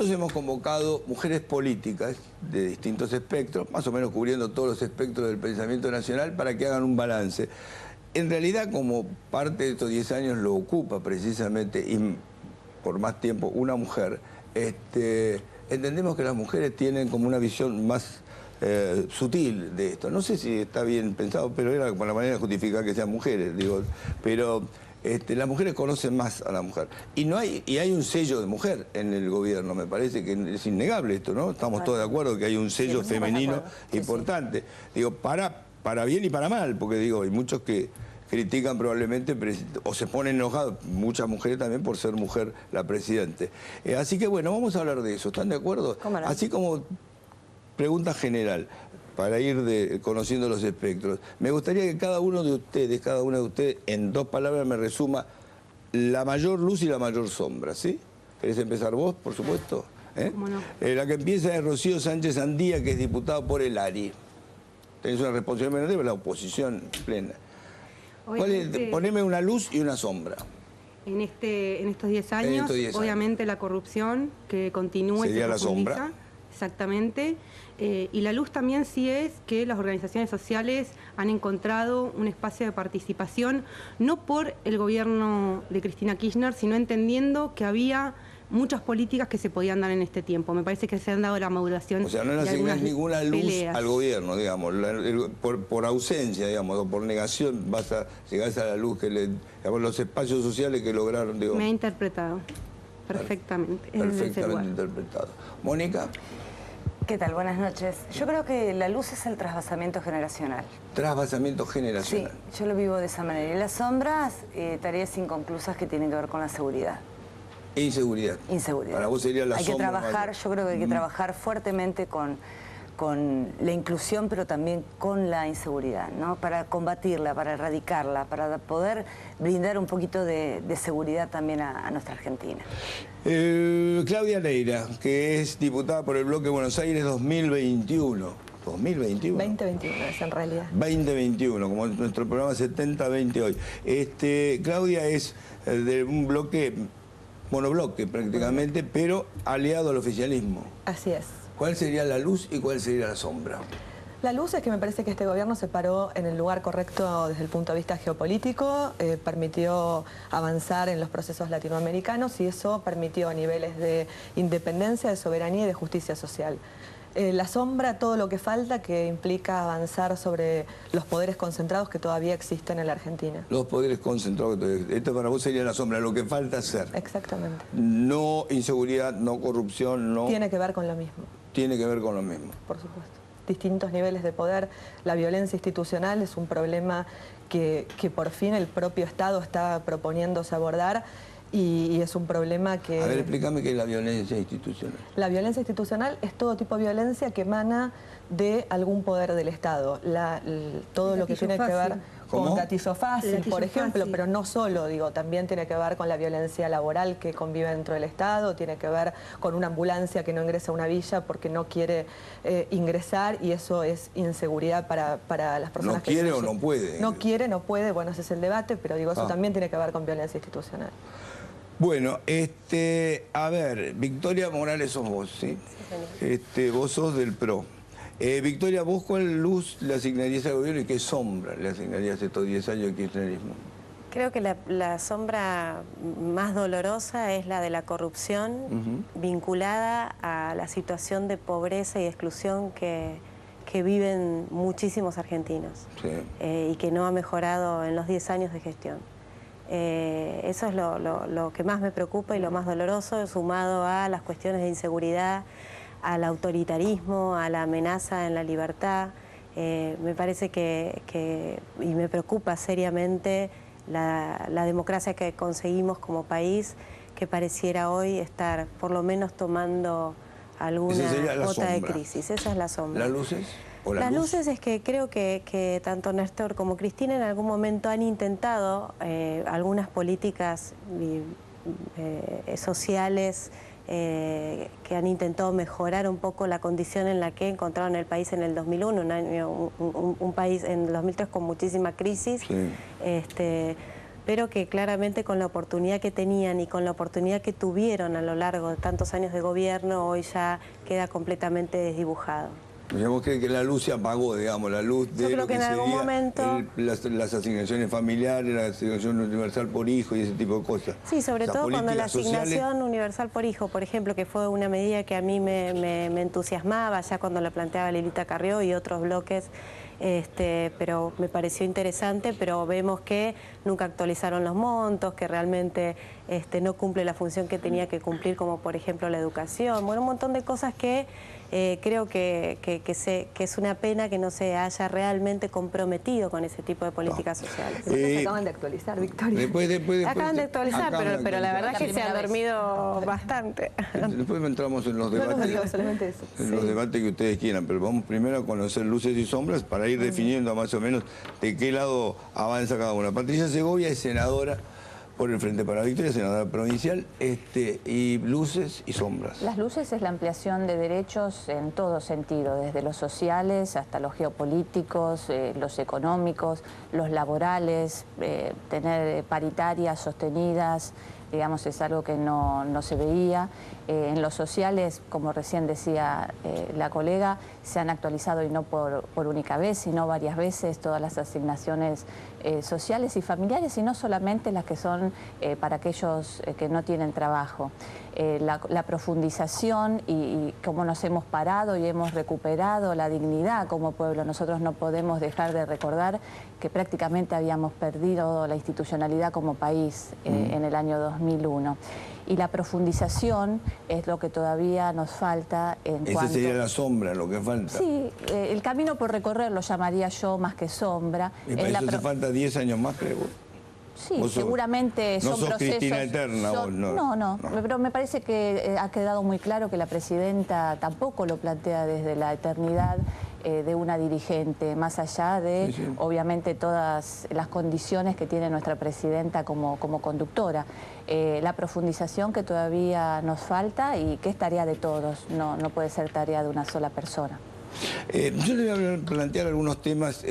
nosotros hemos convocado mujeres políticas de distintos espectros, más o menos cubriendo todos los espectros del pensamiento nacional, para que hagan un balance. En realidad, como parte de estos 10 años lo ocupa precisamente, y por más tiempo, una mujer, entendemos que las mujeres tienen como una visión más sutil de esto. No sé si está bien pensado, pero era por la manera de justificar que sean mujeres, digo. Pero las mujeres conocen más a la mujer. Y hay un sello de mujer en el gobierno, me parece que es innegable esto, ¿no? Estamos todos de acuerdo que hay un sello femenino importante. Digo, para bien y para mal, porque digo, hay muchos que critican probablemente o se ponen enojados, muchas mujeres también, por ser mujer la presidente. Así que bueno, vamos a hablar de eso, ¿están de acuerdo? ¿Cómo no? Así como pregunta general, para ir conociendo los espectros. Me gustaría que cada una de ustedes, en 2 palabras me resuma la mayor luz y la mayor sombra, ¿sí? ¿Querés empezar vos, por supuesto? ¿Cómo no? La que empieza es Rocío Sánchez Andía, que es diputado por el ARI. Tenés una responsabilidad grande, pero la oposición plena. Poneme una luz y una sombra. En estos 10 años, obviamente la corrupción que continúa y se profundiza. Sería la sombra. Exactamente. Y la luz también sí es que las organizaciones sociales han encontrado un espacio de participación, no por el gobierno de Cristina Kirchner, sino entendiendo que había muchas políticas que se podían dar en este tiempo. Me parece que se han dado la maduración. O sea, no le asignás ninguna luz al gobierno, digamos, por ausencia, digamos, o por negación llegás a la luz que digamos, los espacios sociales que lograron, digo. Me ha interpretado perfectamente. Perfectamente interpretado. Mónica. ¿Qué tal? Buenas noches. Yo creo que la luz es el trasvasamiento generacional. Trasvasamiento generacional. Sí, yo lo vivo de esa manera. Y las sombras, tareas inconclusas que tienen que ver con la seguridad. Inseguridad. Inseguridad. Para vos sería la sombra. Hay que trabajar, yo creo que hay que trabajar fuertemente con la inclusión, pero también con la inseguridad, ¿no? Para combatirla, para erradicarla, para poder brindar un poquito de seguridad también a nuestra Argentina. Claudia Neira, que es diputada por el Bloque Buenos Aires 2021. 2021. 2021 es en realidad. 2021, como nuestro programa 70-20 hoy. Claudia es de un bloque, monobloque prácticamente, pero aliado al oficialismo. Así es. ¿Cuál sería la luz y cuál sería la sombra? La luz es que me parece que este gobierno se paró en el lugar correcto desde el punto de vista geopolítico, permitió avanzar en los procesos latinoamericanos y eso permitió niveles de independencia, de soberanía y de justicia social. La sombra, todo lo que falta, que implica avanzar sobre los poderes concentrados que todavía existen en la Argentina. Los poderes concentrados, esto para vos sería la sombra, lo que falta hacer. Exactamente. No inseguridad, no corrupción, no... Tiene que ver con lo mismo. Tiene que ver con lo mismo. Por supuesto. Distintos niveles de poder. La violencia institucional es un problema que por fin el propio Estado está proponiéndose abordar. Y es un problema que... A ver, explícame qué es la violencia institucional. La violencia institucional es todo tipo de violencia que emana de algún poder del Estado. Todo lo que tiene que ver con gatillo fácil, por ejemplo, pero no solo, digo, también tiene que ver con la violencia laboral que convive dentro del Estado, tiene que ver con una ambulancia que no ingresa a una villa porque no quiere ingresar y eso es inseguridad para las personas que... ¿No quiere o no puede? No quiere, no puede, bueno, ese es el debate, pero digo, eso también tiene que ver con violencia institucional. Bueno, a ver, Victoria Morales sos vos, ¿sí? Sí, vos sos del PRO. Victoria, ¿vos cuál luz le asignarías al gobierno y qué sombra le asignarías estos 10 años de kirchnerismo? Creo que la sombra más dolorosa es la de la corrupción vinculada a la situación de pobreza y exclusión que viven muchísimos argentinos y que no ha mejorado en los 10 años de gestión. Eso es lo que más me preocupa y lo más doloroso, sumado a las cuestiones de inseguridad, al autoritarismo, a la amenaza en la libertad. Me parece y me preocupa seriamente la democracia que conseguimos como país, que pareciera hoy estar por lo menos tomando alguna cuota de crisis. Esa es la sombra. ¿Las luces? Las luces es que creo que tanto Néstor como Cristina en algún momento han intentado algunas políticas sociales que han intentado mejorar un poco la condición en la que encontraron el país en el 2001, un país en el 2003 con muchísima crisis, pero que claramente con la oportunidad que tenían y con la oportunidad que tuvieron a lo largo de tantos años de gobierno, hoy ya queda completamente desdibujado. ¿Vos crees que la luz se apagó, digamos, la luz de Yo creo lo que en algún momento las asignaciones familiares, la asignación universal por hijo y ese tipo de cosas? Sí, sobre todo cuando la asignación sociales universal por hijo, por ejemplo, que fue una medida que a mí me entusiasmaba ya cuando la planteaba Lilita Carrió y otros bloques, pero me pareció interesante, pero vemos que nunca actualizaron los montos, que realmente no cumple la función que tenía que cumplir, como por ejemplo la educación, bueno, un montón de cosas que creo que es una pena que no se haya realmente comprometido con ese tipo de políticas sociales. Se acaban de actualizar, Victoria. Acaban de actualizar, pero la verdad es que se ha dormido bastante. Después entramos en los debates, los debates que ustedes quieran, pero vamos primero a conocer luces y sombras para ir definiendo más o menos de qué lado avanza cada una. Patricia Segovia es senadora por el Frente para la Victoria, senadora provincial, y luces y sombras. Las luces es la ampliación de derechos en todo sentido, desde los sociales hasta los geopolíticos, los económicos, los laborales, tener paritarias sostenidas, digamos, es algo que no se veía. En los sociales, como recién decía la colega, se han actualizado y no por única vez, sino varias veces todas las asignaciones sociales y familiares, y no solamente las que son para aquellos que no tienen trabajo. La profundización y cómo nos hemos parado y hemos recuperado la dignidad como pueblo. Nosotros no podemos dejar de recordar que prácticamente habíamos perdido la institucionalidad como país en el año 2001. Y la profundización es lo que todavía nos falta en cuanto... Esa sería la sombra, lo que falta. Sí, el camino por recorrer lo llamaría yo más que sombra. Y para eso hace falta 10 años más, creo. Sí, seguramente son procesos... No sos Cristina Eterna vos, no, pero me parece que ha quedado muy claro que la presidenta tampoco lo plantea desde la eternidad de una dirigente, más allá de, obviamente, todas las condiciones que tiene nuestra presidenta como conductora. La profundización que todavía nos falta y que es tarea de todos, no puede ser tarea de una sola persona. Yo le voy a plantear algunos temas,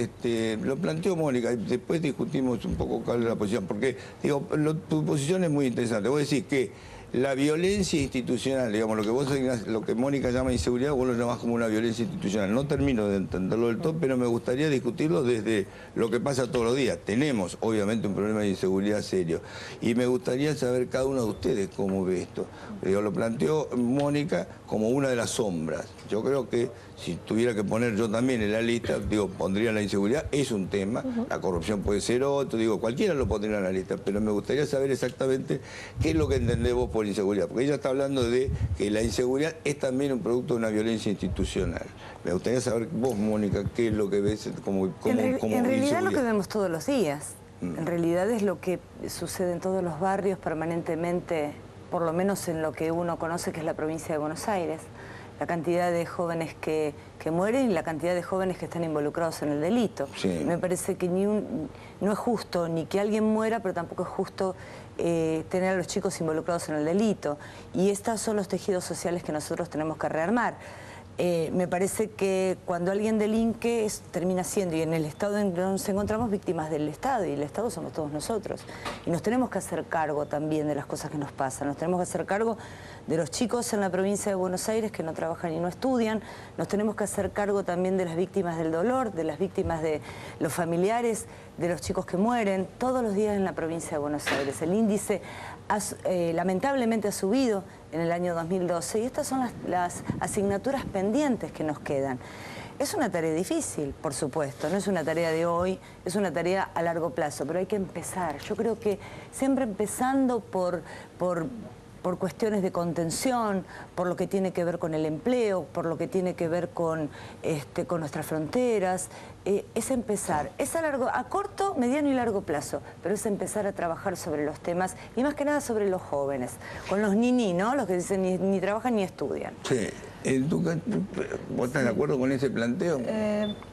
lo planteó Mónica, y después discutimos un poco cuál es la posición, porque digo, tu posición es muy interesante. Vos decís que la violencia institucional, digamos, lo que Mónica llama inseguridad, vos lo llamás como una violencia institucional. No termino de entenderlo del todo, pero me gustaría discutirlo desde lo que pasa todos los días. Tenemos, obviamente, un problema de inseguridad serio. Y me gustaría saber cada uno de ustedes cómo ve esto. Digo, lo planteó Mónica como una de las sombras. Yo creo que si tuviera que poner yo también en la lista, digo, pondría la inseguridad, es un tema, la corrupción puede ser otro, digo, cualquiera lo pondría en la lista, pero me gustaría saber exactamente qué es lo que entendés vos por inseguridad, porque ella está hablando de que la inseguridad es también un producto de una violencia institucional. Me gustaría saber vos, Mónica, qué es lo que ves como en realidad lo que vemos todos los días, en realidad es lo que sucede en todos los barrios permanentemente, por lo menos en lo que uno conoce que es la provincia de Buenos Aires. La cantidad de jóvenes que mueren y la cantidad de jóvenes que están involucrados en el delito. Sí. Me parece que no es justo ni que alguien muera, pero tampoco es justo tener a los chicos involucrados en el delito. Y estos son los tejidos sociales que nosotros tenemos que rearmar. Me parece que cuando alguien delinque termina siendo, y en el Estado nos encontramos víctimas del Estado, y el Estado somos todos nosotros. Y nos tenemos que hacer cargo también de las cosas que nos pasan, nos tenemos que hacer cargo de los chicos en la provincia de Buenos Aires que no trabajan y no estudian, nos tenemos que hacer cargo también de las víctimas del dolor, de las víctimas de los familiares, de los chicos que mueren todos los días en la provincia de Buenos Aires. El índice lamentablemente ha subido en el año 2012 y estas son las asignaturas pendientes que nos quedan. Es una tarea difícil, por supuesto, no es una tarea de hoy, es una tarea a largo plazo, pero hay que empezar. Yo creo que siempre empezando por cuestiones de contención, por lo que tiene que ver con el empleo, por lo que tiene que ver con nuestras fronteras, es empezar. Es a corto, mediano y largo plazo, pero es empezar a trabajar sobre los temas y más que nada sobre los jóvenes, con los niní, ¿no? Los que dicen ni trabajan ni estudian. Sí. ¿Vos estás de acuerdo con ese planteo?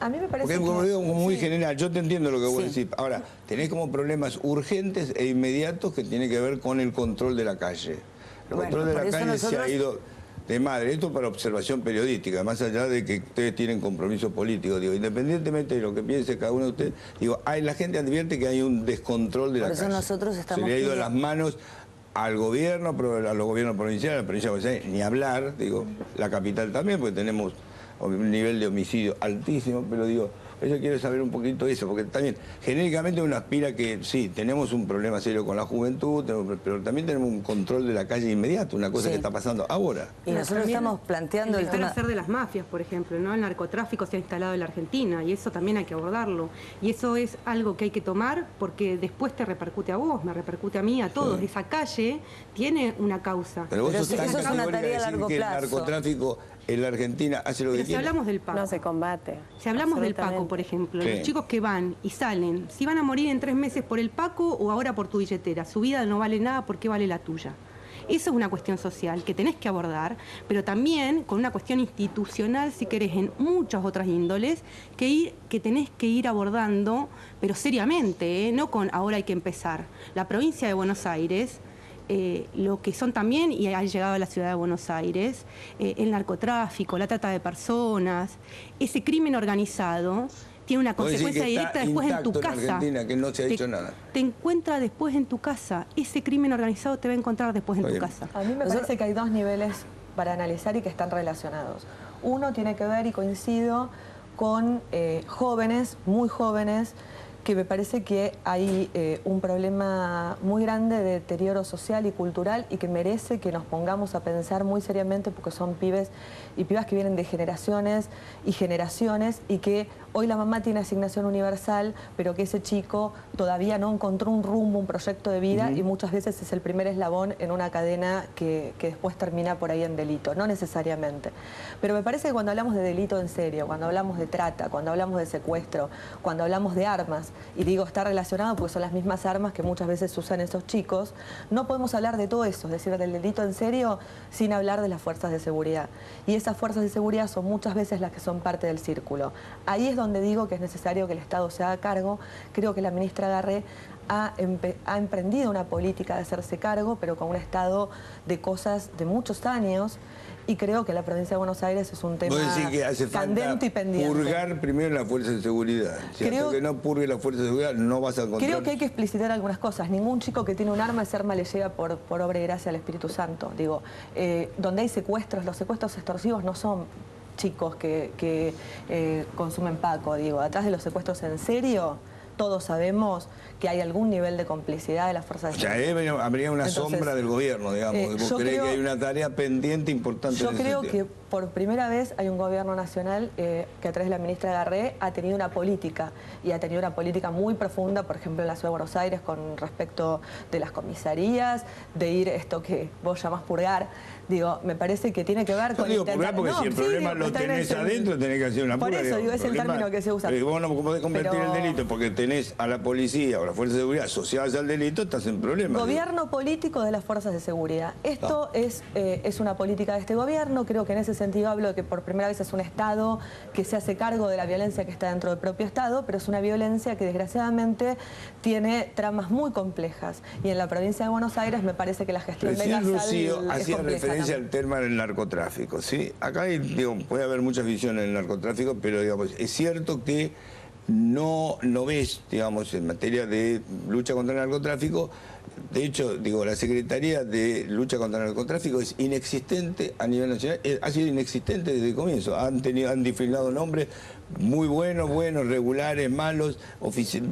A mí me parece porque como digo, muy general, yo te entiendo lo que vos decís. Ahora, tenés como problemas urgentes e inmediatos que tienen que ver con el control de la calle. El control de la calle se ha ido... de madre. Esto para observación periodística, más allá de que ustedes tienen compromiso político. Digo, independientemente de lo que piense cada uno de ustedes, digo, la gente advierte que hay un descontrol de la calle. Por eso nosotros estamos... Se le ha ido las manos al gobierno, a los gobiernos provinciales, a la provincia de Buenos Aires, ni hablar, digo, la capital también, porque tenemos un nivel de homicidio altísimo, pero digo, yo quiero saber un poquito eso, porque también genéricamente uno aspira que sí, tenemos un problema serio con la juventud, pero también tenemos un control de la calle inmediato, una cosa que está pasando ahora. Y nosotros estamos planteando el tema... hacer de las mafias, por ejemplo, ¿no? El narcotráfico se ha instalado en la Argentina y eso también hay que abordarlo. Y eso es algo que hay que tomar porque después te repercute a vos, me repercute a mí, a todos. Sí. Esa calle tiene una causa. Pero vos sos tan eso es una tarea a largo que plazo. El narcotráfico en la Argentina hace lo que quiere. Si hablamos del Paco. No se combate. Si hablamos del Paco, por ejemplo, los chicos que van y salen, si van a morir en 3 meses por el Paco o ahora por tu billetera, su vida no vale nada, ¿por qué vale la tuya? Eso es una cuestión social que tenés que abordar, pero también con una cuestión institucional, si querés, en muchas otras índoles, que tenés que ir abordando, pero seriamente, no con ahora hay que empezar. La provincia de Buenos Aires... lo que son también, y ha llegado a la ciudad de Buenos Aires, el narcotráfico, la trata de personas, ese crimen organizado tiene una consecuencia directa después en tu casa. En Argentina, que no se ha hecho nada. Te encuentra después en tu casa. Ese crimen organizado te va a encontrar después en tu casa. A mí me parece que hay 2 niveles para analizar y que están relacionados. Uno tiene que ver, y coincido, con jóvenes, muy jóvenes, que me parece que hay un problema muy grande de deterioro social y cultural y que merece que nos pongamos a pensar muy seriamente porque son pibes y pibas que vienen de generaciones y generaciones y que hoy la mamá tiene asignación universal, pero que ese chico todavía no encontró un rumbo, un proyecto de vida y muchas veces es el primer eslabón en una cadena que después termina por ahí en delito, no necesariamente. Pero me parece que cuando hablamos de delito en serio, cuando hablamos de trata, cuando hablamos de secuestro, cuando hablamos de armas, y digo está relacionado porque son las mismas armas que muchas veces usan esos chicos, no podemos hablar de todo eso, es decir, del delito en serio, sin hablar de las fuerzas de seguridad. Y esas fuerzas de seguridad son muchas veces las que son parte del círculo. Ahí es donde digo que es necesario que el Estado se haga cargo. Creo que la ministra Garré ha emprendido una política de hacerse cargo, pero con un estado de cosas de muchos años. Y creo que la provincia de Buenos Aires es un tema que hace candente y pendiente. Purgar primero la fuerza de seguridad. Si hasta que no purgue la fuerza de seguridad no vas a encontrar... Creo que hay que explicitar algunas cosas. Ningún chico que tiene un arma, ese arma le llega por obra y gracia al Espíritu Santo. Digo, donde hay secuestros, los secuestros extorsivos no son chicos que consumen Paco. Digo, atrás de los secuestros en serio... Todos sabemos que hay algún nivel de complicidad de las fuerzas de seguridad. Habría una sombra del gobierno, digamos. ¿Vos creés que hay una tarea pendiente importante en ese sentido? Yo creo que por primera vez hay un gobierno nacional que a través de la ministra Garré ha tenido una política, y ha tenido una política muy profunda, por ejemplo, en la Ciudad de Buenos Aires con respecto de las comisarías, de ir esto que vos llamás purgar. Digo, me parece que tiene que ver con... Yo digo purgar porque si el problema lo tenés adentro, tenés que hacer una purga. Por eso, digo, es el término que se usa. Vos no podés convertir el delito porque tenés a la policía o la fuerza de seguridad asociadas al delito, estás en problemas. Gobierno político de las fuerzas de seguridad. Esto es una política de este gobierno. Creo que en ese sentido hablo de que por primera vez es un Estado que se hace cargo de la violencia que está dentro del propio Estado, pero es una violencia que desgraciadamente tiene tramas muy complejas. Y en la provincia de Buenos Aires me parece que la gestión de Casal Lucío hacía referencia al tema del narcotráfico, ¿sí? Acá puede haber muchas visiones del narcotráfico, pero digamos, es cierto que no ves, digamos, en materia de lucha contra el narcotráfico. De hecho, digo, la Secretaría de Lucha contra el Narcotráfico es inexistente a nivel nacional, ha sido inexistente desde el comienzo. Han desfilado nombres muy buenos, regulares, malos,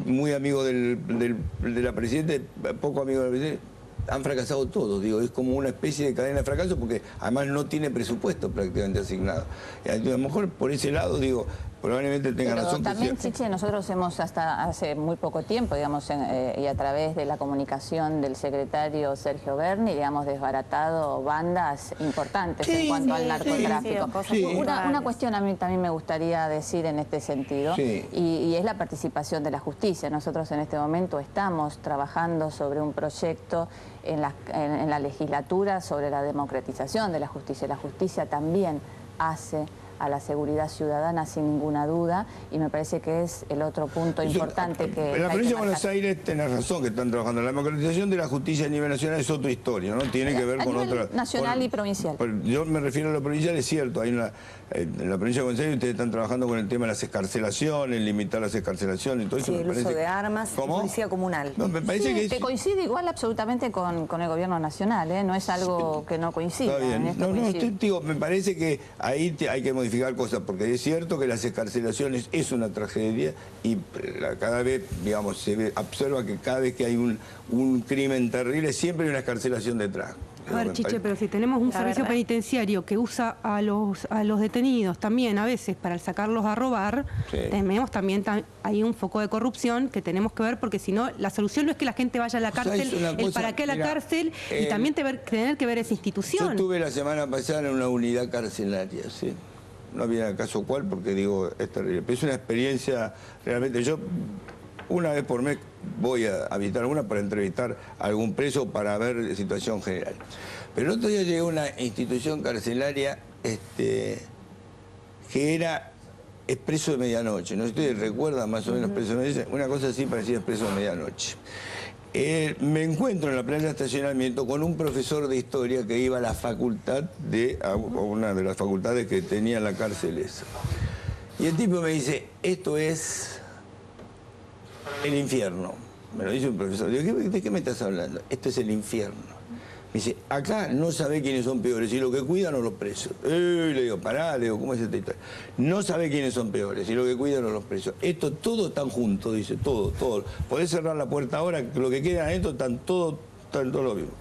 muy amigos de la Presidenta, poco amigos del Presidente. Han fracasado todos, digo, es como una especie de cadena de fracaso porque además no tiene presupuesto prácticamente asignado. Y a lo mejor por ese lado, digo, probablemente tengan razón. También, Chiche, nosotros hemos hasta hace muy poco tiempo, digamos, y a través de la comunicación del secretario Sergio Berni, digamos, desbaratado bandas importantes en cuanto al narcotráfico. Una cuestión a mí también me gustaría decir en este sentido, y es la participación de la justicia. Nosotros en este momento estamos trabajando sobre un proyecto en la legislatura sobre la democratización de la justicia. La justicia también hace a la seguridad ciudadana sin ninguna duda, y me parece que es el otro punto importante que... En la provincia de Buenos Aires tenés razón que están trabajando. La democratización de la justicia a nivel nacional es otra historia, ¿no? Tiene que ver con otra... nacional y provincial. Yo me refiero a lo provincial, es cierto, en la provincia de Buenos Aires ustedes están trabajando con el tema de las escarcelaciones, limitar las escarcelaciones y todo eso. Sí, el uso de armas, policía comunal. No, me parece que coincide igual absolutamente con el gobierno nacional, ¿eh? No es algo que no coincida. Está bien. Digo, me parece que ahí hay que modificar cosas, porque es cierto que las escarcelaciones es una tragedia y cada vez, digamos, se observa que cada vez que hay un crimen terrible siempre hay una escarcelación detrás. A ver, Chiche, pero si tenemos un servicio penitenciario que usa a los detenidos también a veces para sacarlos a robar, tenemos también hay un foco de corrupción que tenemos que ver, porque si no, la solución no es que la gente vaya a la cárcel, el para qué a la cárcel, y también tener que ver esa institución. Yo estuve la semana pasada en una unidad carcelaria, ¿sí? No había caso cual, porque digo, es terrible. Pero es una experiencia realmente. Yo una vez por mes voy a visitar una para entrevistar a algún preso para ver la situación general. Pero el otro día llegué a una institución carcelaria que era Expreso de Medianoche. No sé si ustedes recuerdan más o menos Expreso de Medianoche. Una cosa así parecía Expreso de Medianoche. Me encuentro en la playa de estacionamiento con un profesor de historia que iba a la facultad a una de las facultades que tenía la cárcel esa. Y el tipo me dice, esto es el infierno. Me lo dice un profesor. Digo, ¿de qué me estás hablando? Esto es el infierno. Me dice, acá no sabe quiénes son peores, si lo que cuidan o los presos. Le digo, pará, le digo, ¿cómo es esta historia? No sabe quiénes son peores, si lo que cuidan o los presos. Esto todo están juntos, dice, todo. Podés cerrar la puerta ahora, que lo que queda adentro están todo lo mismo.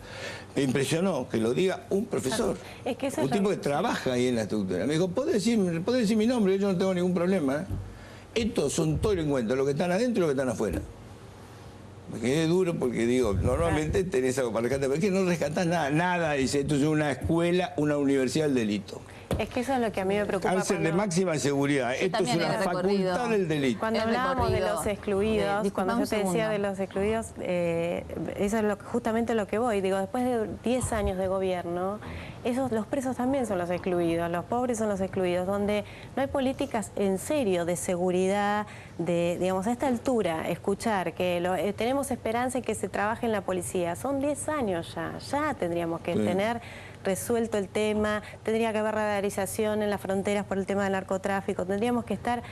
Me impresionó que lo diga un profesor, es que un tipo que trabaja ahí en la estructura. Me dijo, ¿podés decir mi nombre? Yo no tengo ningún problema. Estos son todo el encuentro, los que están adentro y los que están afuera. Me quedé duro porque digo, normalmente tenés algo para rescatar, pero es que no rescatás nada, dice, esto es una escuela, una universidad del delito. Es que eso es lo que a mí me preocupa. Cárcel de máxima seguridad, esto es una facultad del delito. Cuando hablábamos de los excluidos, cuando yo te decía de los excluidos, eso es justamente lo que voy. Digo, después de 10 años de gobierno, los presos también son los excluidos, los pobres son los excluidos, donde no hay políticas en serio de seguridad, digamos, a esta altura, escuchar que tenemos esperanza en que se trabaje en la policía. Son 10 años ya tendríamos que tener resuelto el tema, tendría que haber radarización en las fronteras por el tema del narcotráfico, tendríamos que estar...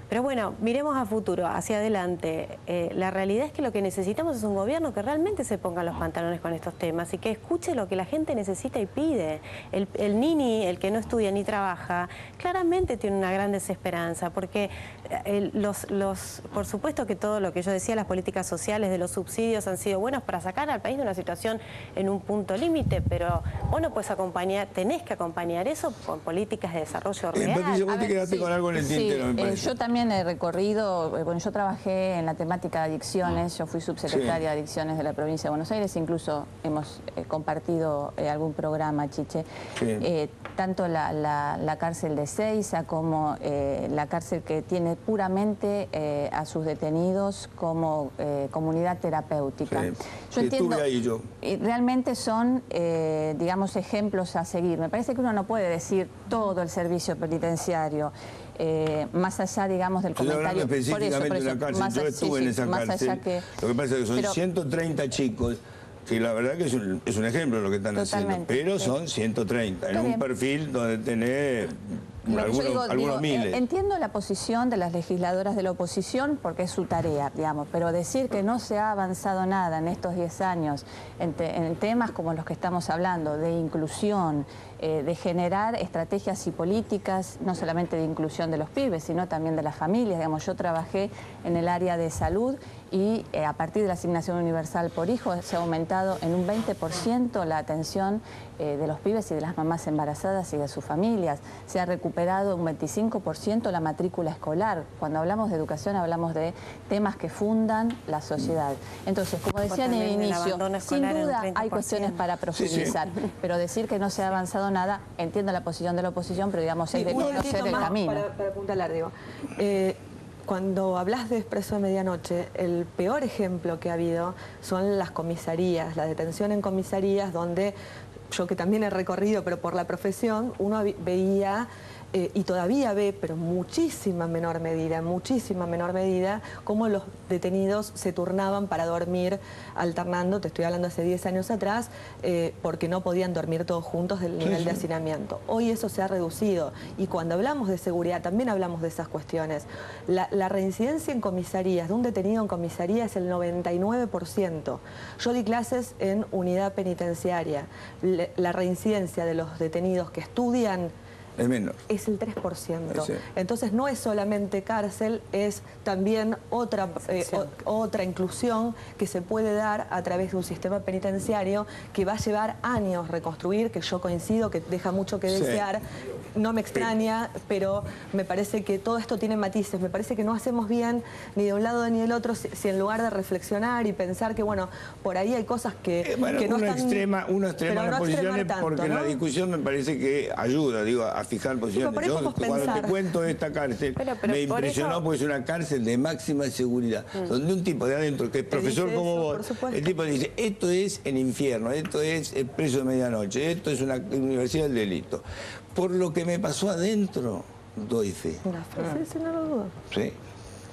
Pero bueno, miremos a futuro, hacia adelante. La realidad es que lo que necesitamos es un gobierno que realmente se ponga los pantalones con estos temas y que escuche lo que la gente necesita y pide. El nini, el que no estudia ni trabaja, claramente tiene una gran desesperanza, porque por supuesto que todo lo que yo decía, las políticas sociales de los subsidios han sido buenos para sacar al país de una situación en un punto límite, pero vos no puedes acompañar, tenés que acompañar eso con políticas de desarrollo real. Patricia, vos te quedaste con algo en el tintero, me parece. Yo también he recorrido, bueno, yo trabajé en la temática de adicciones, yo fui subsecretaria de adicciones de la provincia de Buenos Aires, incluso hemos compartido algún programa, Chiche, tanto la cárcel de Seiza como la cárcel que tiene puramente a sus detenidos como comunidad terapéutica. Yo entiendo, estuve ahí yo. Realmente son, digamos, ejemplos a seguir. Me parece que uno no puede decir todo el servicio penitenciario, más allá, digamos, del comentario. Específicamente de la cárcel, yo estuve en esa cárcel. Lo que pasa es que son 130 chicos, que la verdad que es un ejemplo lo que están haciendo, pero son 130, en un perfil donde tenés algunos miles. Entiendo la posición de las legisladoras de la oposición porque es su tarea, digamos, pero decir que no se ha avanzado nada en estos 10 años en temas como los que estamos hablando, de inclusión, de generar estrategias y políticas, no solamente de inclusión de los pibes, sino también de las familias. Digamos, yo trabajé en el área de salud y a partir de la asignación universal por hijo se ha aumentado en un 20% la atención de los pibes y de las mamás embarazadas y de sus familias. Se ha recuperado un 25% la matrícula escolar. Cuando hablamos de educación hablamos de temas que fundan la sociedad. Entonces, como decía en el inicio, sin duda hay cuestiones para profundizar, pero decir que no se ha avanzado nada, entiendo la posición de la oposición, pero digamos es de conocer el camino. Para apuntalar, digo, cuando hablas de Expreso de Medianoche, el peor ejemplo que ha habido son las comisarías, la detención en comisarías donde yo que también he recorrido, pero por la profesión, uno veía y todavía ve, pero muchísima menor medida, cómo los detenidos se turnaban para dormir alternando, te estoy hablando hace 10 años atrás, porque no podían dormir todos juntos del nivel de hacinamiento. Hoy eso se ha reducido y cuando hablamos de seguridad también hablamos de esas cuestiones. La reincidencia en comisarías, de un detenido en comisaría es el 99%. Yo di clases en unidad penitenciaria. La reincidencia de los detenidos que estudian es menor. Es el 3%. Sí. Entonces no es solamente cárcel, es también otra inclusión que se puede dar a través de un sistema penitenciario que va a llevar años reconstruir, que yo coincido que deja mucho que desear. No me extraña, pero me parece que todo esto tiene matices. Me parece que no hacemos bien ni de un lado ni del otro si en lugar de reflexionar y pensar que, bueno, por ahí hay cosas que no están... Uno extrema las posiciones tanto, porque en la discusión me parece que ayuda, digo, a fijar posiciones. Yo cuando te cuento de esta cárcel me impresionó porque es una cárcel de máxima seguridad, donde un tipo de adentro, que es profesor como vos, el tipo dice, esto es el infierno, esto es el preso de medianoche, esto es una universidad del delito. Por lo que me pasó adentro, doy fe. No lo dudo. Sí.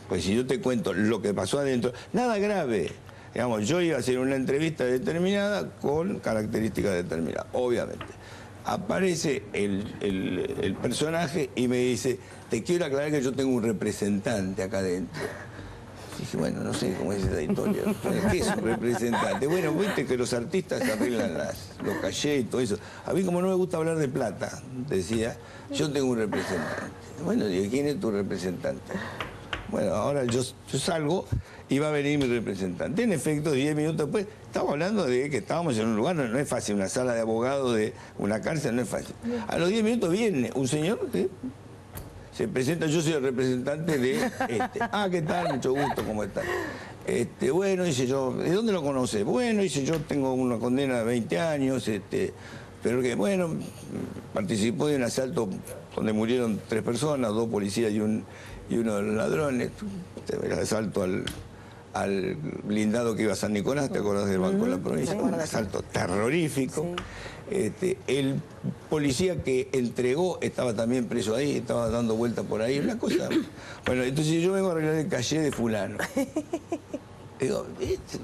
Pues si yo te cuento lo que pasó adentro, nada grave. Digamos, yo iba a hacer una entrevista determinada con características determinadas, obviamente. Aparece el personaje y me dice, te quiero aclarar que yo tengo un representante acá adentro. Y dije, bueno, no sé cómo es esa historia. ¿Qué es un representante? Bueno, viste que los artistas arreglan los cachés y todo eso. A mí como no me gusta hablar de plata, decía, yo tengo un representante. Bueno, digo, ¿quién es tu representante? Bueno, ahora yo salgo y va a venir mi representante. En efecto, 10 minutos después, estamos hablando de que estábamos en un lugar, no es fácil, una sala de abogados de una cárcel no es fácil. A los 10 minutos viene un señor que se presenta, yo soy el representante de Ah, ¿qué tal? Mucho gusto, ¿cómo estás? Bueno, dice yo, ¿de dónde lo conoce? Bueno, dice yo tengo una condena de 20 años, pero que, bueno, participó de un asalto donde murieron 3 personas, 2 policías y uno de los ladrones, el asalto al blindado que iba a San Nicolás, ¿te acordás del Banco de la Provincia? Un asalto terrorífico. Sí. El policía que entregó estaba también preso ahí, estaba dando vueltas por ahí, una cosa. Bueno, entonces yo vengo a arreglar el caché de fulano. Digo, esto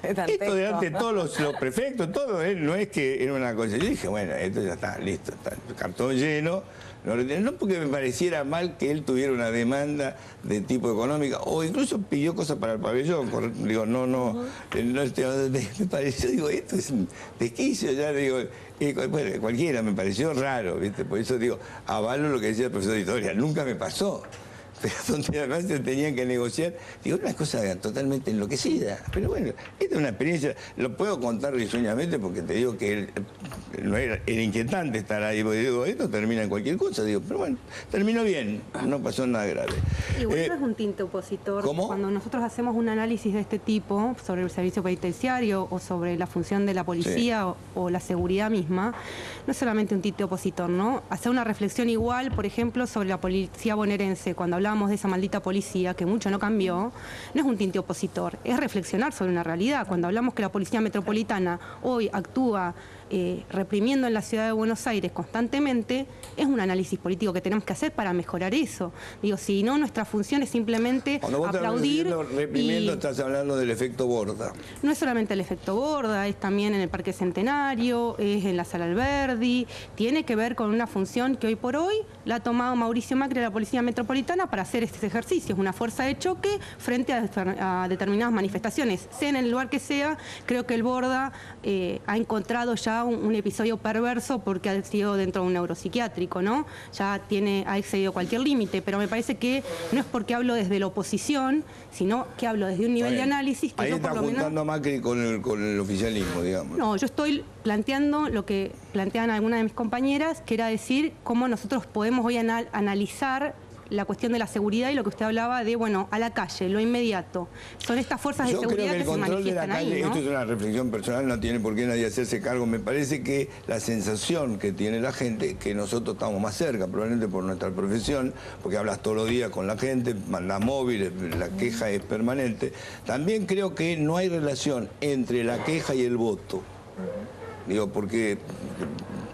delante de todos los prefectos, todo, no es que era una cosa. Yo dije, bueno, esto ya está, listo, está el cartón lleno. No porque me pareciera mal que él tuviera una demanda de tipo económica, o incluso pidió cosas para el pabellón. Digo, me pareció, digo, esto es un desquicio, ya digo, bueno, cualquiera me pareció raro, ¿viste? Por eso digo, avalo lo que decía el profesor de historia, nunca me pasó. Pero donde además se tenían que negociar, digo, una cosa totalmente enloquecida. Pero bueno, esta es una experiencia, lo puedo contar risueñamente porque te digo que no era inquietante estar ahí, porque digo, esto termina en cualquier cosa, digo, pero bueno, terminó bien, no pasó nada grave. Igual no es un tinte opositor. ¿Cómo? Cuando nosotros hacemos un análisis de este tipo sobre el servicio penitenciario o sobre la función de la policía o la seguridad misma, no es solamente un tinte opositor, ¿no? Hacer una reflexión igual, por ejemplo, sobre la policía bonaerense, cuando hablamos de esa maldita policía, que mucho no cambió, no es un tinte opositor, es reflexionar sobre una realidad. Cuando hablamos que la policía metropolitana hoy actúa reprimiendo en la ciudad de Buenos Aires constantemente, es un análisis político que tenemos que hacer para mejorar eso. Digo, si no, nuestra función es simplemente aplaudir. Cuando vos estás reprimiendo, estás hablando del efecto Borda. No es solamente el efecto Borda, es también en el Parque Centenario, es en la Sala Alberdi, tiene que ver con una función que hoy por hoy la ha tomado Mauricio Macri de la Policía Metropolitana para hacer este ejercicio. Es una fuerza de choque frente a determinadas manifestaciones. Sea en el lugar que sea, creo que el Borda ha encontrado ya un episodio perverso porque ha sido dentro de un neuropsiquiátrico, ¿no? Ya ha excedido cualquier límite, pero me parece que no es porque hablo desde la oposición, sino que hablo desde un nivel de análisis que ahí yo por está lo menos... juntando a Macri con el oficialismo, digamos. No, yo estoy planteando lo que plantean algunas de mis compañeras, que era decir cómo nosotros podemos hoy analizar la cuestión de la seguridad y lo que usted hablaba de, bueno, a la calle, lo inmediato. Son estas fuerzas de seguridad que se manifiestan ahí, ¿no? Esto es una reflexión personal, no tiene por qué nadie hacerse cargo. Me parece que la sensación que tiene la gente, que nosotros estamos más cerca, probablemente por nuestra profesión, porque hablas todos los días con la gente, mandas móviles, la queja es permanente. También creo que no hay relación entre la queja y el voto. Digo, porque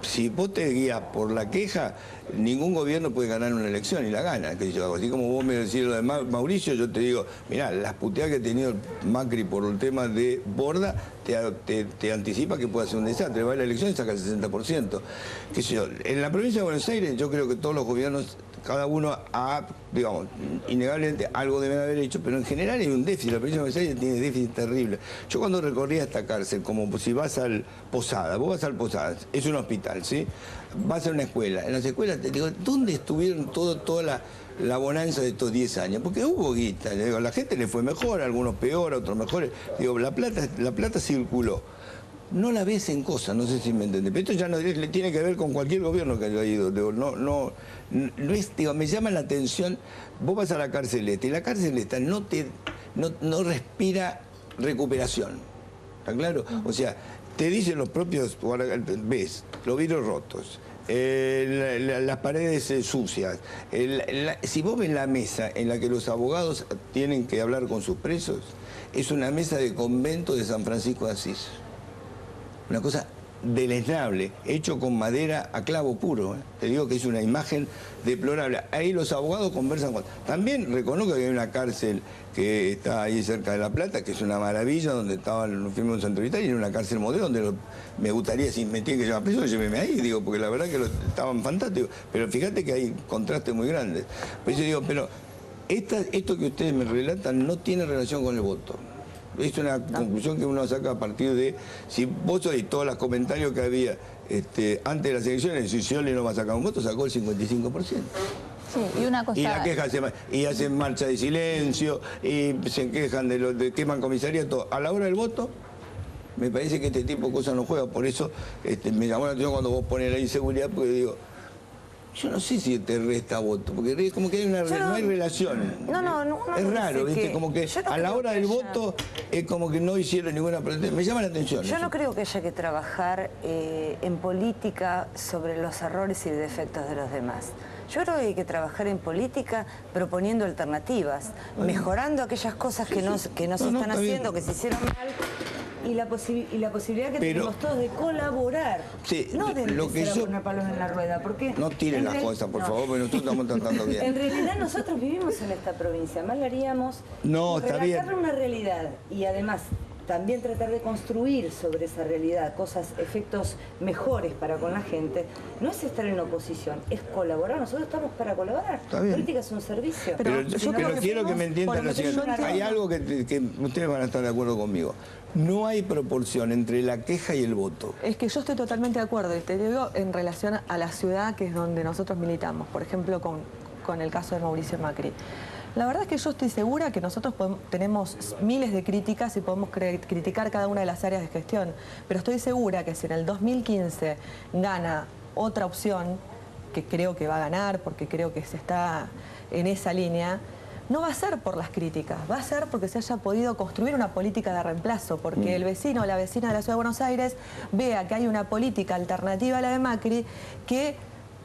si vos te guías por la queja, ningún gobierno puede ganar una elección y la gana. Así como vos me decís lo de Mauricio, yo te digo, mirá, las puteadas que ha tenido Macri por el tema de Borda, te anticipa que puede ser un desastre. Va a la elección y saca el 60%. ¿Qué sé yo? En la provincia de Buenos Aires yo creo que todos los gobiernos, cada uno ha, digamos, innegablemente algo deben haber hecho, pero en general hay un déficit. La provincia de Buenos Aires tiene déficit terrible. Yo cuando recorría esta cárcel, como si vas al Posada, vos vas al Posada, es un hospital, ¿sí? Vas a una escuela. En las escuelas te digo, ¿dónde estuvieron toda la bonanza de estos 10 años? Porque hubo guita. Digo, a la gente le fue mejor, a algunos peor, a otros mejores. Digo, la plata circuló. No la ves en cosas, no sé si me entiendes. Pero esto ya no tiene que ver con cualquier gobierno que haya ido. Digo, no es, digo, me llama la atención. Vos vas a la cárcel esta y la cárcel esta no respira recuperación. ¿Está claro? O sea, te dicen los propios, ves, los vidrios rotos, las paredes sucias. Si vos ves la mesa en la que los abogados tienen que hablar con sus presos, es una mesa de convento de San Francisco de Asís. Una cosa deleznable, hecho con madera a clavo puro. Te digo que es una imagen deplorable. Ahí los abogados conversan con... También reconozco que hay una cárcel que está ahí cerca de La Plata, que es una maravilla, donde estaban los firmes en Centro Vital, y era una cárcel modelo donde me gustaría, si me tienen que llevar preso, lléveme ahí, digo, porque la verdad que estaban fantásticos. Pero fíjate que hay contrastes muy grandes. Pues yo digo, pero esto que ustedes me relatan no tiene relación con el voto. Es una conclusión que uno saca a partir de, si vos oís todos los comentarios que había antes de las elecciones, si Scioli no va a sacar un voto, sacó el 55%. Sí, y una cosa... Y la queja y hacen marcha de silencio, y se quejan de queman comisariato. A la hora del voto, me parece que este tipo de cosas no juega. Por eso me llamó la atención cuando vos pones la inseguridad, porque digo, yo no sé si te resta voto, porque es como que hay no hay relación. No, es raro, ¿viste? Como que a la hora del voto es como que no hicieron ninguna protesta. Me llama la atención. Yo no creo que haya que trabajar en política sobre los errores y defectos de los demás. Yo creo que hay que trabajar en política proponiendo alternativas, mejorando aquellas cosas que no se están haciendo, que se hicieron mal. Y la posibilidad que tenemos todos de colaborar, sí, no de empezar a poner palos en la rueda, porque... No tiren las cosas, por favor, porque nosotros estamos tratando bien. En realidad nosotros vivimos en esta provincia, mal haríamos relatar una realidad y además también tratar de construir sobre esa realidad cosas, efectos mejores para con la gente, no es estar en oposición, es colaborar. Nosotros estamos para colaborar. La política es un servicio. Pero quiero que me entiendan lo siguiente. Hay algo que ustedes van a estar de acuerdo conmigo. No hay proporción entre la queja y el voto. Es que yo estoy totalmente de acuerdo, y te digo en relación a la ciudad, que es donde nosotros militamos, por ejemplo con el caso de Mauricio Macri. La verdad es que yo estoy segura que nosotros tenemos miles de críticas y podemos criticar cada una de las áreas de gestión, pero estoy segura que si en el 2015 gana otra opción, que creo que va a ganar porque creo que se está en esa línea, no va a ser por las críticas, va a ser porque se haya podido construir una política de reemplazo, porque el vecino o la vecina de la Ciudad de Buenos Aires vea que hay una política alternativa a la de Macri que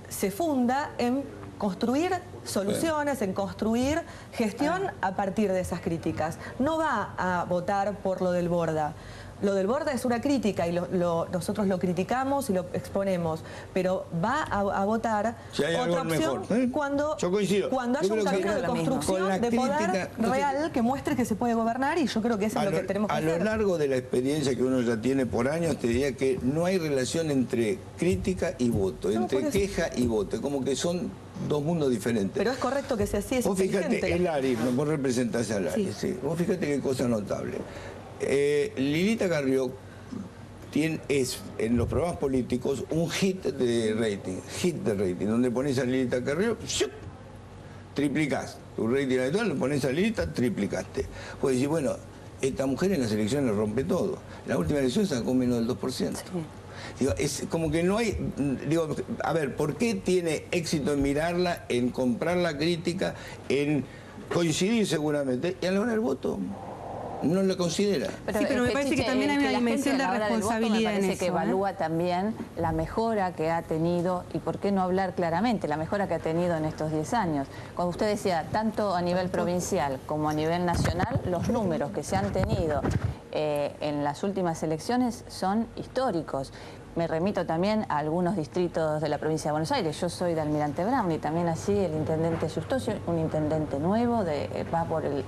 se funda en construir soluciones, en construir gestión a partir de esas críticas. No va a votar por lo del Borda. Lo del Borda es una crítica y nosotros lo criticamos y lo exponemos, pero va a votar otra opción cuando haya un camino de construcción de poder real que muestre que se puede gobernar, y yo creo que eso es lo que tenemos que hacer. A lo largo de la experiencia que uno ya tiene por años, te diría que no hay relación entre crítica y voto, entre queja y voto, como que son dos mundos diferentes. Pero es correcto que sea así, es inteligente. Vos fíjate, el ARI, vos representás al ARI, sí. Vos fíjate qué cosa notable. Lilita Carrió es en los programas políticos un hit de rating, donde pones a Lilita Carrió, ¡shup!, triplicás. Tu rating habitual, lo pones a Lilita, triplicaste. Pues decir, bueno, esta mujer en las elecciones rompe todo. La última elección sacó menos del 2%. Sí. Digo, es como que no hay... Digo, a ver, ¿por qué tiene éxito en mirarla, en comprar la crítica, en coincidir seguramente, y a la hora del voto no lo considera? Pero me parece que también hay una dimensión de responsabilidad en eso. Me parece que evalúa también la mejora que ha tenido, y por qué no hablar claramente, la mejora que ha tenido en estos 10 años. Cuando usted decía, tanto a nivel provincial como a nivel nacional, los números que se han tenido en las últimas elecciones son históricos. me remito también a algunos distritos de la provincia de Buenos Aires. Yo soy de Almirante Brown y también así el intendente Justocio, un intendente nuevo, va por el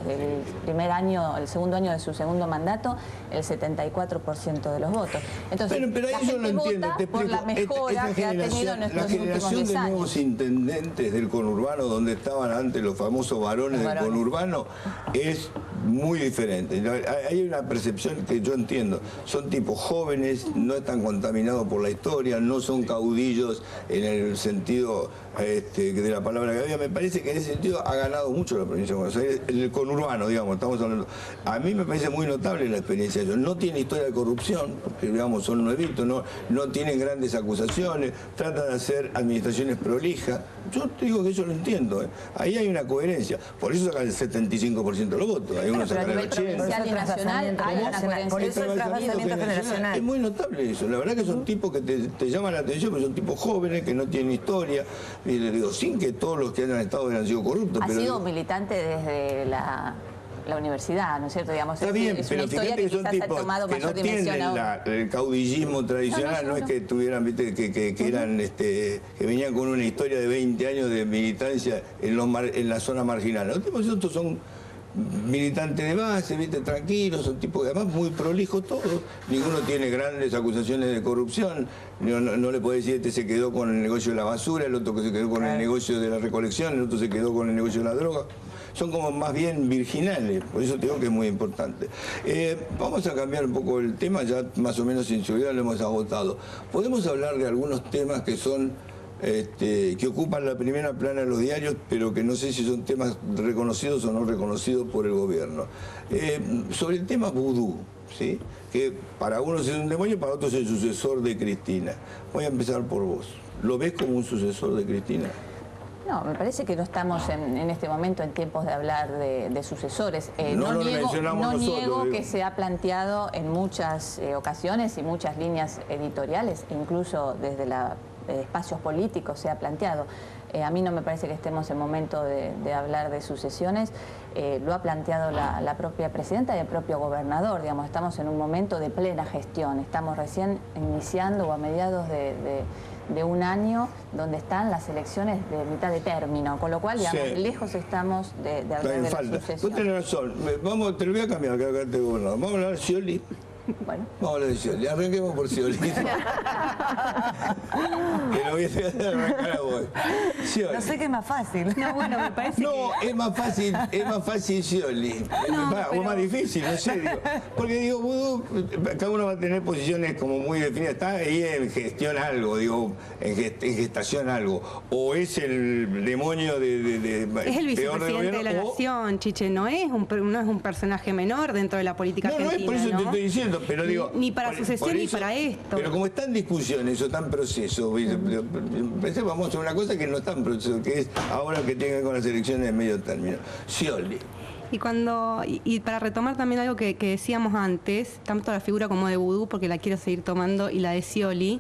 segundo año de su segundo mandato, el 74% de los votos. Entonces, pero la ahí yo gente lo entiendo, vota por la mejora que ha tenido en nuestros últimos 10 años. La generación de nuevos intendentes del conurbano, donde estaban antes los famosos varones del conurbano, es muy diferente. Hay una percepción que yo entiendo. Son tipos jóvenes, no están contaminados por la historia, no son caudillos en el sentido de la palabra que había. Me parece que en ese sentido ha ganado mucho la provincia de Buenos Aires, el conurbano, digamos, estamos hablando. A mí me parece muy notable la experiencia de ellos. No tiene historia de corrupción, porque digamos son nuevitos, no tienen grandes acusaciones, tratan de hacer administraciones prolijas. Yo te digo que eso lo entiendo, ¿eh? Ahí hay una coherencia. Por eso sacan el 75% de los votos. Hay unos pero a sacan nivel el 80%. provincial y nacional hay una coherencia. Por eso el trasvasamiento generacional. Es muy notable eso. La verdad que son tipos que te llaman la atención, pero son tipos jóvenes que no tienen historia. Y les digo, sin que todos los que hayan estado hayan sido corruptos. Ha sido militante desde la universidad, ¿no es cierto? Digamos, está bien, es pero una historia fíjate que son tipos que no tienen el caudillismo tradicional, no es que tuvieran, viste, que eran, que venían con una historia de 20 años de militancia en la zona marginal. Los tipos estos son militantes de base, viste, tranquilos, son tipos además muy prolijos todos, ninguno tiene grandes acusaciones de corrupción, no le puede decir este se quedó con el negocio de la basura, el otro que se quedó con el negocio de la recolección, el otro se quedó con el negocio de la droga. Son como más bien virginales, por eso te digo que es muy importante. Vamos a cambiar un poco el tema, ya más o menos sin seguridad lo hemos agotado. Podemos hablar de algunos temas que son que ocupan la primera plana de los diarios, pero que no sé si son temas reconocidos o no reconocidos por el gobierno. Sobre el tema vudú, ¿sí? Que para unos es un demonio, para otros es el sucesor de Cristina. Voy a empezar por vos. ¿Lo ves como un sucesor de Cristina? No, me parece que no estamos en este momento en tiempos de hablar de sucesores. No niego que se ha planteado en muchas ocasiones y muchas líneas editoriales, incluso desde espacios políticos se ha planteado. A mí no me parece que estemos en momento de hablar de sucesiones. Lo ha planteado la propia presidenta y el propio gobernador. Digamos, estamos en un momento de plena gestión. Estamos recién iniciando o a mediados de un año donde están las elecciones de mitad de término, con lo cual, digamos, lejos estamos de hablar de la sucesión. Vos tenés razón. Te lo voy a cambiar, que acá te gobernador. Vamos a hablar de Scioli. Bueno. Vamos a hablar de Scioli. Arranquemos por Scioli. Que lo voy a arrancar a vos. Scioli. No sé qué es más fácil. No, bueno, me parece es más fácil Scioli. O más difícil, no sé, digo. Porque digo, vudú, cada uno va a tener posiciones como muy definidas. Está ahí en gestión algo, digo, en gestación algo. O es el demonio es el vicepresidente de la Nación, Chiche, no es un personaje menor dentro de la política argentina. No es por eso te estoy diciendo, pero digo... Ni para sucesión ni para esto. Pero como está en discusión eso, está en proceso, pensé, vamos a hacer una cosa que no está en proceso, que es ahora que tiene que ver con las elecciones de medio término. Scioli. Y para retomar también algo que decíamos antes, tanto la figura como de vudú, porque la quiero seguir tomando, y la de Scioli,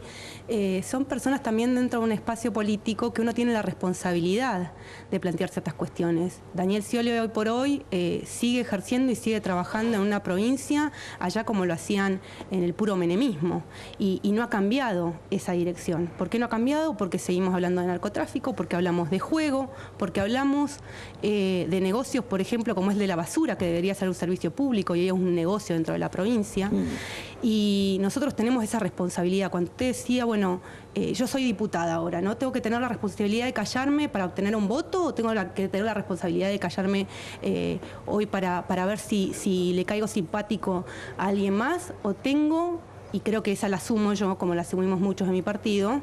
son personas también dentro de un espacio político que uno tiene la responsabilidad de plantear ciertas cuestiones. Daniel Scioli hoy por hoy sigue ejerciendo y sigue trabajando en una provincia, allá como lo hacían en el puro menemismo, y no ha cambiado esa dirección. ¿Por qué no ha cambiado? Porque seguimos hablando de narcotráfico, porque hablamos de juego, porque hablamos de negocios, por ejemplo, como es de la basura, que debería ser un servicio público y es un negocio dentro de la provincia. Y nosotros tenemos esa responsabilidad. Cuando usted decía, bueno, yo soy diputada ahora, ¿no? ¿Tengo que tener la responsabilidad de callarme para obtener un voto o tengo que tener la responsabilidad de callarme hoy para ver si le caigo simpático a alguien más? O tengo, y creo que esa la asumo yo, como la asumimos muchos en mi partido,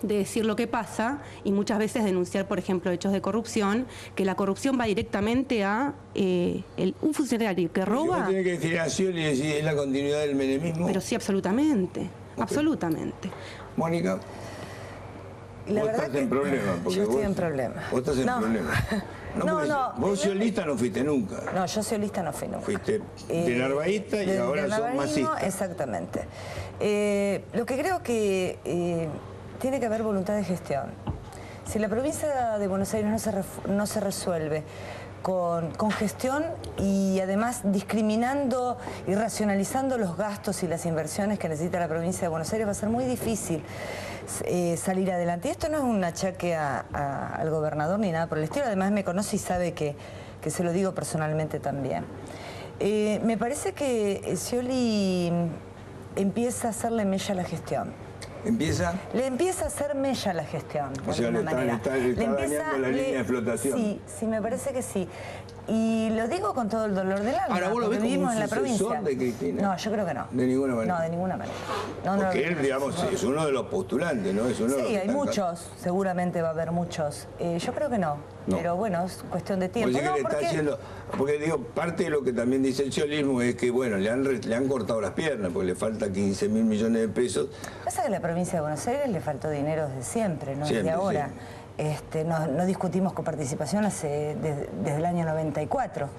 de decir lo que pasa y muchas veces denunciar, por ejemplo, hechos de corrupción, que la corrupción va directamente a un funcionario que roba... ¿Tiene que decir a Scioli y decir es la continuidad del menemismo? Pero sí, absolutamente, absolutamente. Mónica, la vos verdad estás en problemas. Yo estoy en problemas. Vos estás en problemas. No. Vos sciolista no fuiste nunca. No, yo sciolista no fui nunca. Fuiste de narvaísta y ahora sos masista. Exactamente. Lo que creo que... tiene que haber voluntad de gestión. Si la provincia de Buenos Aires no se resuelve con gestión y además discriminando y racionalizando los gastos y las inversiones que necesita la provincia de Buenos Aires, va a ser muy difícil salir adelante. Y esto no es un achaque al gobernador ni nada por el estilo, además me conoce y sabe que se lo digo personalmente también. Me parece que Scioli empieza a hacerle mella a la gestión. ¿Empieza? Le empieza a hacer mella la gestión. O sea, le está dañando la línea de flotación. Sí, me parece que sí. Y lo digo con todo el dolor del alma. Ahora, ¿vos lo ves como un en la provincia de Cristina? No, yo creo que no. ¿De ninguna manera? No, de ninguna manera. Porque él, digamos, es uno de los postulantes, ¿no? Es uno de los hay muchos, seguramente va a haber muchos. Yo creo que no. Pero bueno, es cuestión de tiempo. Porque digo, parte de lo que también dice el sciolismo es que, bueno, le han cortado las piernas, porque le falta 15.000 millones de pesos. Pasa que a la provincia de Buenos Aires le faltó dinero desde siempre, no desde ahora. Sí. No discutimos coparticipación desde el año 94.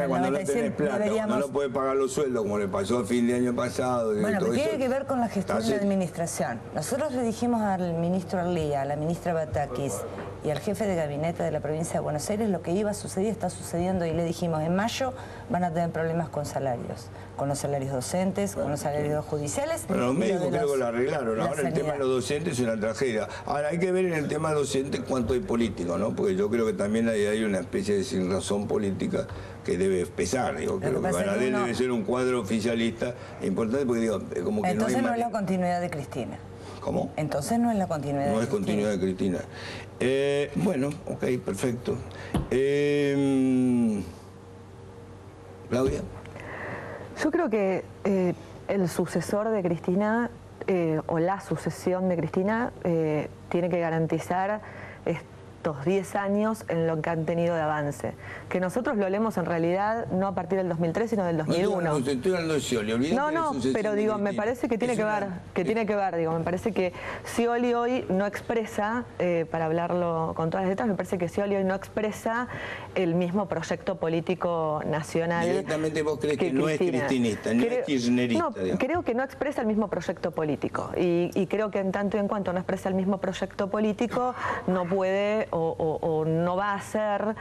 Cuando no tenés plata, no lo puede pagar los sueldos, como le pasó a fin de año pasado. Bueno, pero tiene que ver con la gestión de la administración. Nosotros le dijimos al ministro Arlía, a la ministra Batakis y al jefe de gabinete de la provincia de Buenos Aires lo que iba a suceder, está sucediendo, y le dijimos, en mayo van a tener problemas con salarios, con los salarios docentes, con los salarios judiciales. Bueno, los médicos creo que lo arreglaron. Ahora el tema de los docentes es una tragedia. Ahora hay que ver en el tema docente cuánto hay político, ¿no? Porque yo creo que también hay una especie de sinrazón política que debe pesar. Digo, creo que Baradel debe ser un cuadro oficialista importante, porque digo, como que entonces no es la continuidad de Cristina. ¿Cómo? Entonces no es la continuidad de Cristina. No es continuidad de Cristina. Bueno, ok, perfecto. Claudia. Yo creo que el sucesor de Cristina, o la sucesión de Cristina, tiene que garantizar estos 10 años en lo que han tenido de avance. Que nosotros lo leemos en realidad no a partir del 2003, sino del 2001. No, estoy hablando de Scioli. No, pero digo, me parece que tiene que ver, digo, me parece que Scioli hoy no expresa, para hablarlo con todas las letras, me parece que Scioli hoy no expresa el mismo proyecto político nacional. Directamente vos crees que no es cristinista, no es kirchnerista. No, creo que no expresa el mismo proyecto político. Y creo que en tanto y en cuanto no expresa el mismo proyecto político, no puede o no va a ser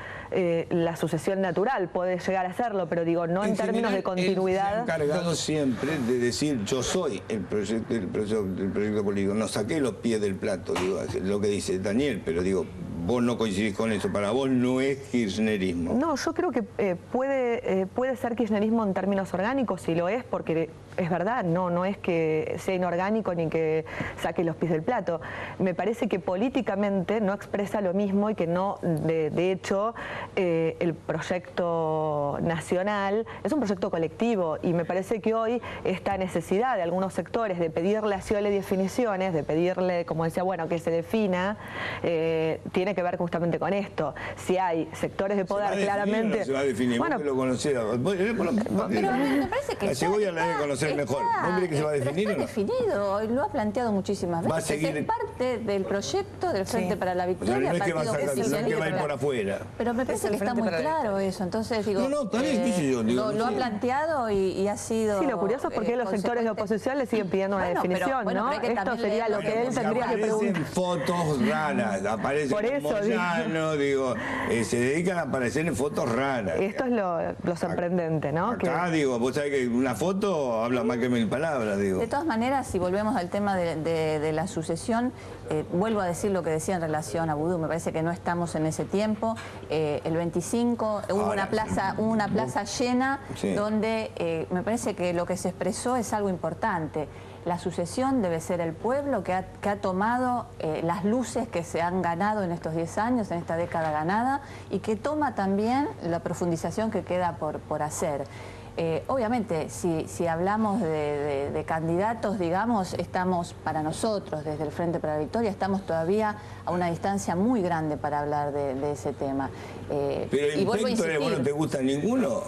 la sucesión natural. Puede llegar a serlo, pero digo, no en términos de continuidad. Él se ha encargado siempre de decir, yo soy el proyecto político. No saqué los pies del plato, digo, lo que dice Daniel, pero digo, vos no coincidís con eso. Para vos no es kirchnerismo. No, yo creo que puede ser kirchnerismo en términos orgánicos, y lo es, porque es verdad, no es que sea inorgánico ni que saque los pies del plato. Me parece que políticamente no expresa lo mismo, y que no, de hecho, el proyecto nacional es un proyecto colectivo, y me parece que hoy esta necesidad de algunos sectores de pedirle a Scioli definiciones, de pedirle, como decía, bueno, que se defina, tiene que ver justamente con esto. Si hay sectores de poder claramente... No se va a definir, bueno, vos que lo conocés. Pero me parece que la cebolla la debe conocer mejor. ¿Vos crees que se va a definir o no? Está definido, lo ha planteado muchísimas veces. Va a seguir... Es parte del proyecto del Frente para la Victoria. O sea, no es que va a ir por afuera. Pero me parece que está muy claro eso. Entonces, digo, está bien, qué sé yo. Digo, lo ha planteado y ha sido... Sí, lo curioso es porque los sectores de oposición le siguen pidiendo una definición, ¿no? Esto sería lo que él tendría que preguntar. Aparecen fotos raras, aparecen Moyano, digo, se dedican a aparecer en fotos raras. Esto es lo sorprendente, ¿no? Acá, digo, vos sabés que una foto habla más que 1000 palabras, digo. De todas maneras, si volvemos al tema de la sucesión, vuelvo a decir lo que decía en relación a Vudú, me parece que no estamos en ese tiempo. El 25 hubo una plaza llena, sí, donde me parece que lo que se expresó es algo importante. La sucesión debe ser el pueblo que ha tomado las luces que se han ganado en estos 10 años, en esta década ganada, y que toma también la profundización que queda por hacer. Obviamente, si hablamos de candidatos, digamos, estamos para nosotros, desde el Frente para la Victoria, estamos todavía a una distancia muy grande para hablar de ese tema. Pero inspectores, ¿vos no te gusta ninguno?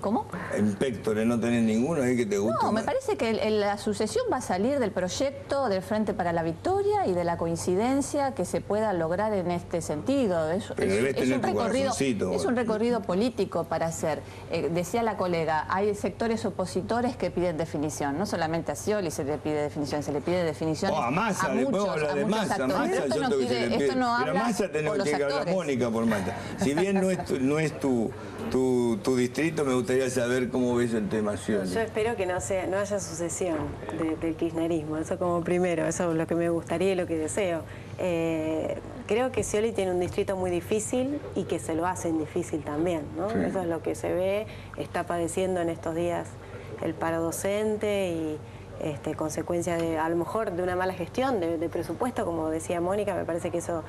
¿Cómo? En Péctore no tenés ninguno ahí que te guste. No, me parece que la sucesión va a salir del proyecto del Frente para la Victoria y de la coincidencia que se pueda lograr en este sentido. Es un recorrido político para hacer. Decía la colega, hay sectores opositores que piden definición. No solamente a Scioli se le pide definición, se le pide definición a Massa, a muchos actores. Esto no habla pero Massa tenemos que hablar Mónica por Massa. Si bien no es tu distrito, me gustaría saber cómo ves el tema Scioli. Yo espero que no haya sucesión del kirchnerismo, eso como primero, eso es lo que me gustaría y lo que deseo. Creo que Scioli tiene un distrito muy difícil y que se lo hacen difícil también, ¿no? Sí. Eso es lo que se ve, está padeciendo en estos días el paro docente y consecuencia de, a lo mejor, de una mala gestión de presupuesto, como decía Mónica, me parece que eso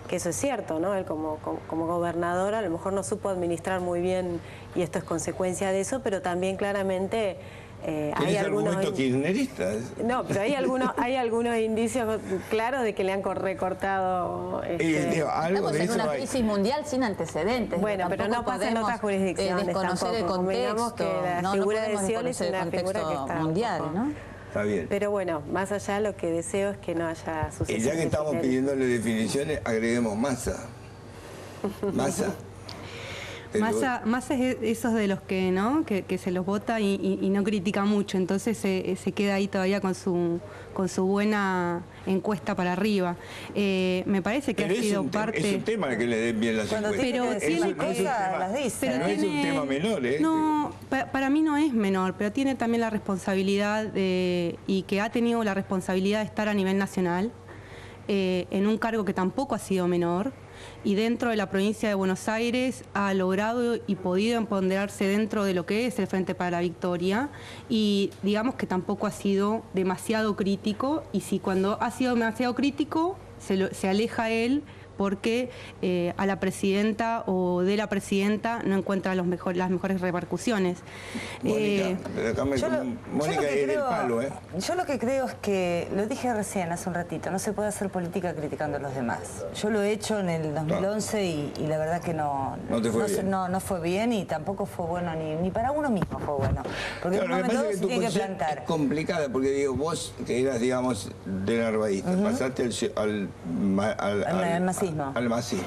es cierto, ¿no? Él como gobernador a lo mejor no supo administrar muy bien y esto es consecuencia de eso, pero también claramente hay algunos kirchneristas. No, pero hay algunos indicios claros de que le han recortado. Estamos en una crisis mundial sin antecedentes. Bueno, pero no pasa en otras jurisdicciones. Desconocer el contexto. Que la figura de Scioli es una figura que está mundial, ¿no? Está bien. Pero bueno, más allá lo que deseo es que no haya sucesión. Y ya que estamos pidiéndole definiciones, agreguemos Massa. Massa. Massa es esos de los que no que se los vota y no critica mucho, entonces se queda ahí todavía con su buena encuesta para arriba. Me parece que pero ha sido parte... Es un tema que le den bien las encuestas. Pero tiene cosas, las dice. Pero no es un tema menor, ¿eh? No, para mí no es menor, pero tiene también la responsabilidad y que ha tenido la responsabilidad de estar a nivel nacional en un cargo que tampoco ha sido menor. Y dentro de la provincia de Buenos Aires ha logrado y podido empoderarse dentro de lo que es el Frente para la Victoria y digamos que tampoco ha sido demasiado crítico y si cuando ha sido demasiado crítico se aleja él porque a la presidenta o de la presidenta no encuentra las mejores repercusiones. Mónica es del palo, ¿eh? Yo lo que creo es que, lo dije recién hace un ratito, no se puede hacer política criticando a los demás. Yo lo he hecho en el 2011 y la verdad que no fue bien y tampoco fue bueno ni para uno mismo fue bueno. Porque en un momento se tiene que plantar. Es complicada porque digo, vos que eras, digamos, de narvaísta, pasaste al masismo,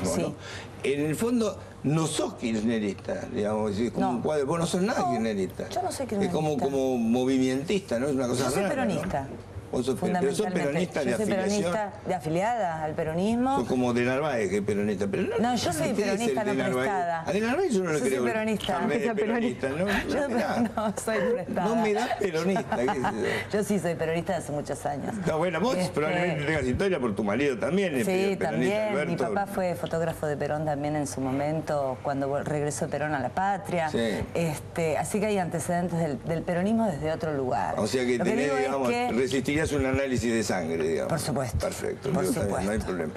sí. ¿no? En el fondo no sos kirchnerista, digamos, es como un cuadro, vos no sos nada kirchnerista. Yo no soy kirchnerista. Es como movimentista, ¿no? Es una cosa rara. Yo soy peronista. ¿No? Vos sos peronista de afiliación. Yo soy peronista de afiliada al peronismo. Sos como de Narváez, que es peronista. Pero no, yo soy peronista no prestada. A de Narváez yo no lo creo. Yo soy peronista. No, soy prestada. No me das peronista. Yo sí soy peronista hace muchos años. No, bueno, vos probablemente tengas historia por tu marido también. Sí, también. Alberto. Mi papá fue fotógrafo de Perón también en su momento, cuando regresó Perón a la patria. Sí. Así que hay antecedentes del peronismo desde otro lugar. O sea que tenés, digamos, resistirías un análisis de sangre, digamos. Por supuesto. Perfecto. Por supuesto. No hay problema.